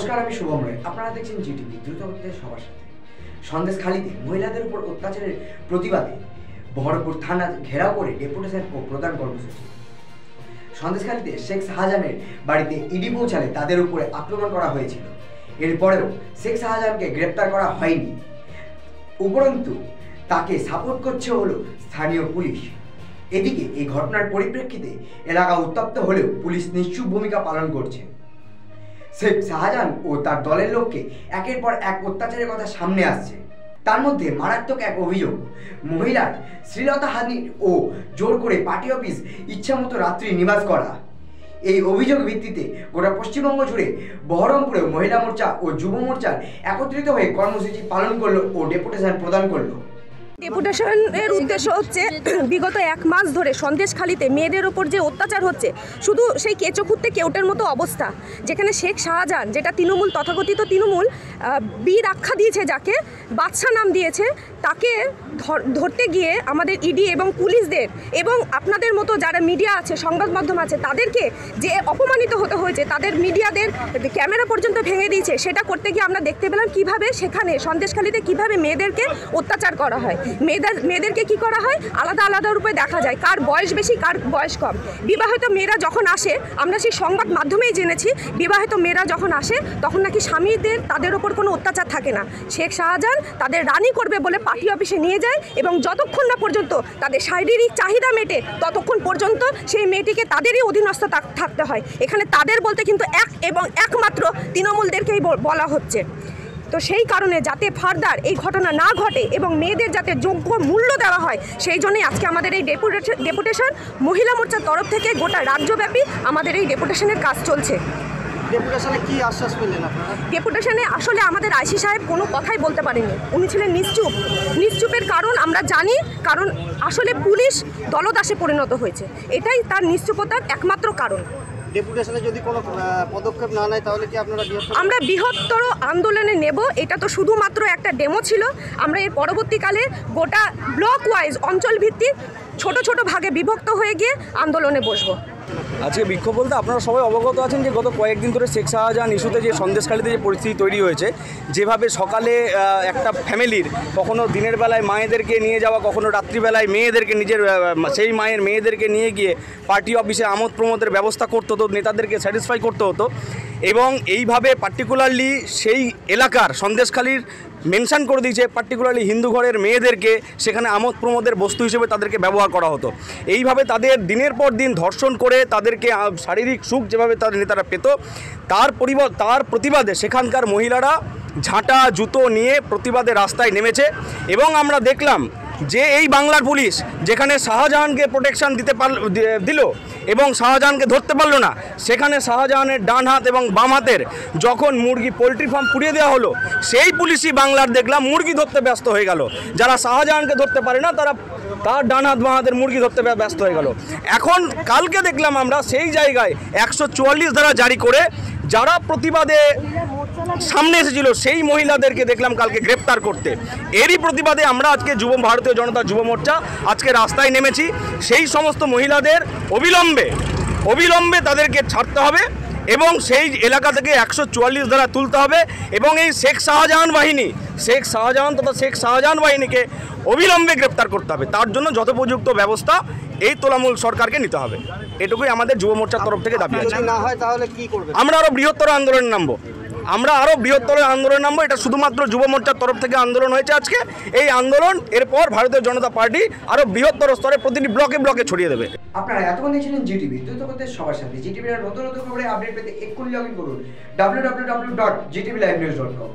নমস্কার, আমি শুভম রায়। আপনারা দেখছেন জিটিভি, দ্রুত হচ্ছে সবার সাথে। সন্দেশখালীতে মহিলাদের উপর অত্যাচারের প্রতিবাদে বহরমপুর থানা ঘেরাও করে ডেপুটেশন ও প্রদান কর্মসূচি। সন্দেশখালীতে শেখ শাহজাহানের বাড়িতে ইডি পৌঁছালে তাদের উপরে আক্রমণ করা হয়েছিল। এরপরেও শেখ শাহজাহানকে গ্রেপ্তার করা হয়নি, উপরন্তু তাকে সাপোর্ট করছে হলো স্থানীয় পুলিশ। এদিকে এই ঘটনার পরিপ্রেক্ষিতে এলাকা উত্তপ্ত হলেও পুলিশ নিশ্চুপ ভূমিকা পালন করছে। শেখ শাহজাহান ও তার দলের লোককে একের পর এক অত্যাচারের কথা সামনে আসছে। তার মধ্যে মারাত্মক এক অভিযোগ, মহিলার শ্লীলতাহানি ও জোর করে পার্টি অফিস ইচ্ছামতো রাত্রি নিবাস করা। এই অভিযোগ ভিত্তিতে গোটা পশ্চিমবঙ্গ জুড়ে বহরমপুরে মহিলা মোর্চা ও যুব মোর্চার একত্রিত হয়ে কর্মসূচি পালন করলো ও ডেপুটেশন প্রদান করলো। ডেপুটেশনের উদ্দেশ্য হচ্ছে বিগত 1 মাস ধরে সন্দেশখালীতে মেয়েদের ওপর যে অত্যাচার হচ্ছে, শুধু সেই কেঁচো খুঁড়তে কেউটের মতো অবস্থা, যেখানে শেখ শাহজাহান, যেটা তৃণমূল তথাকথিত তৃণমূল বীর আখ্যা দিয়েছে, যাকে বাদশা নাম দিয়েছে, তাকে ধরতে গিয়ে আমাদের ইডি এবং পুলিশদের এবং আপনাদের মতো যারা মিডিয়া আছে, সংবাদ মাধ্যম আছে, তাদেরকে যে অপমানিত হতে হয়েছে, তাদের মিডিয়াদের ক্যামেরা পর্যন্ত ভেঙে দিয়েছে। সেটা করতে গিয়ে আমরা দেখতে পেলাম কিভাবে সেখানে সন্দেশখালীতে কিভাবে মেয়েদেরকে অত্যাচার করা হয়। মেয়েদেরকে কি করা হয়, আলাদা আলাদা রূপে দেখা যায়, কার বয়স বেশি কার বয়স কম। বিবাহিত মেয়েরা যখন আসে, আমরা সেই সংবাদ মাধ্যমেই জেনেছি, বিবাহিত মেয়েরা যখন আসে তখন নাকি স্বামীদের তাদের ওপর কোনো অত্যাচার থাকে না। শেখ শাহজাহান তাদের রানী করবে বলে পার্টি অফিসে নিয়ে যায় এবং যতক্ষণ না পর্যন্ত তাদের শারীরিক চাহিদা মেটে ততক্ষণ পর্যন্ত সেই মেয়েটিকে তাদেরই অধীনস্থ থাকতে হয়। এখানে তাদের বলতে কিন্তু একমাত্র তৃণমূলদেরকেই বলা হচ্ছে। তো সেই কারণে যাতে ফার্দার এই ঘটনা না ঘটে এবং মেয়েদের যাতে যোগ্য মূল্য দেওয়া হয়, সেই জন্যই আজকে আমাদের এই ডেপুটেশন মহিলা মোর্চার তরফ থেকে গোটা রাজ্যব্যাপী আমাদের এই ডেপুটেশনের কাজ চলছে। ডেপুটেশনে কি আশ্বাস পেলেন আপনারা? ডেপুটেশনে আসলে আমাদের আইসি সাহেব কোনো কথাই বলতে পারেননি, উনি ছিলেন নিশ্চুপের কারণ আমরা জানি, কারণ আসলে পুলিশ দলদাসে পরিণত হয়েছে, এটাই তার নিশ্চুপতার একমাত্র কারণ। ডেপুটেশনে যদি কোনো পদক্ষেপ না নেয় তাহলে কি আমরা বৃহত্তর আন্দোলনে নেব। এটা তো শুধুমাত্র একটা ডেমো ছিল, আমরা এর পরবর্তীকালে গোটা ব্লক ওয়াইজ অঞ্চল ভিত্তিক ছোট ছোট ভাগে বিভক্ত হয়ে গিয়ে আন্দোলনে বসবো। আজকে বিক্ষোভ বলতে আপনারা সবাই অবগত আছেন যে গত কয়েকদিন ধরে শেখ শাহজাহান ইস্যুতে যে সন্দেশখালীতে যে পরিস্থিতি তৈরি হয়েছে, যেভাবে সকালে একটা ফ্যামিলির কখনো দিনের বেলায় মায়েদেরকে নিয়ে যাওয়া, কখনো রাত্রিবেলায় মেয়েদেরকে সেই মায়ের মেয়েদেরকে নিয়ে গিয়ে পার্টি অফিসে আমোদ প্রমোদের ব্যবস্থা করতে হতো, নেতাদেরকে স্যাটিসফাই করতে হতো, এবং এইভাবে পার্টিকুলারলি সেই এলাকার সন্দেশখালীর মেনশন করে দিয়েছে, পার্টিকুলারলি হিন্দু ঘরের মেয়েদেরকে সেখানে আমোদ প্রমোদের বস্তু হিসেবে তাদেরকে ব্যবহার করা হতো। এইভাবে তাদের দিনের পর দিন ধর্ষণ করে তাদেরকে শারীরিক সুখ যেভাবে তাদের নেতারা পেত, তার প্রতিবাদে সেখানকার মহিলারা ঝাঁটা জুতো নিয়ে প্রতিবাদে রাস্তায় নেমেছে। এবং আমরা দেখলাম যে এই বাংলার পুলিশ যেখানে শাহজাহানকে প্রোটেকশন দিল এবং শাহজাহানকে ধরতে পারলো না, সেখানে শাহজাহানের ডান হাত এবং বাম হাতের যখন পোলট্রি ফার্ম পুড়িয়ে দেওয়া হলো, সেই পুলিশই বাংলার দেখলাম মুরগি ধরতে ব্যস্ত হয়ে গেল। যারা শাহজাহানকে ধরতে পারে না তার ডান হাত বাম হাতের মুরগি ধরতে ব্যস্ত হয়ে গেল। এখন কালকে দেখলাম আমরা সেই জায়গায় 144 ধারা জারি করে যারা প্রতিবাদে সামনে এসেছিল সেই মহিলাদেরকে দেখলাম কালকে গ্রেপ্তার করতে। এরই প্রতিবাদে আমরা আজকে ভারতীয় জনতা যুব মোর্চা আজকে রাস্তায় নেমেছি। সেই সমস্ত মহিলাদের অবিলম্বে তাদেরকে ছাড়তে হবে এবং সেই এলাকা থেকে 144 ধারা তুলতে হবে এবং এই শেখ শাহজাহান বাহিনীকে অবিলম্বে গ্রেপ্তার করতে হবে। তার জন্য যথোপযুক্ত ব্যবস্থা এই তৃণমূল সরকারকে নিতে হবে। এটুকুই আমাদের যুব মোর্চার তরফ থেকে দাবি আছে। আমরা আরও বৃহত্তর আন্দোলনে নামবো। এটা শুধুমাত্র যুব মোর্চার তরফ থেকে আন্দোলন হয়েছে আজকে। এই আন্দোলন এরপর ভারতীয় জনতা পার্টি আরও বৃহত্তর স্তরে প্রতিটি ব্লকে ছড়িয়ে দেবে। আপনারা এতক্ষণ দেখছিলেন জিটিভি, দ্রুত করতে সবার সাথে। জিটিভির নতুন খবরে আপডেট পেতে এক্ষুনি লগ ইন করুন www.gtvlivenews.com।